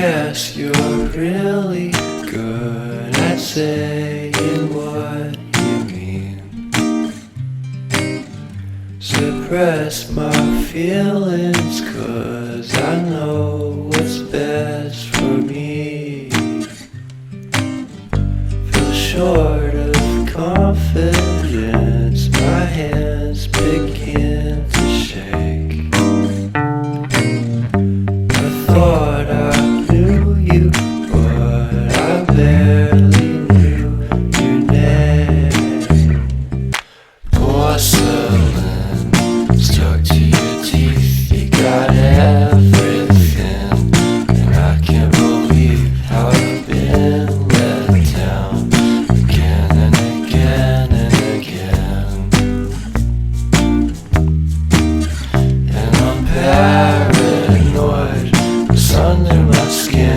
guess you're really good at saying what you mean. Suppress my feelings, 'cause I know what's best for me. Feel short of confidence, my hands begin to shake. I thought I knew you, but I barely knew your name. Porcelain stuck to your teeth, you got everything, and I can't believe how I've been let down again and again and again. And I'm paranoid, what's under my skin.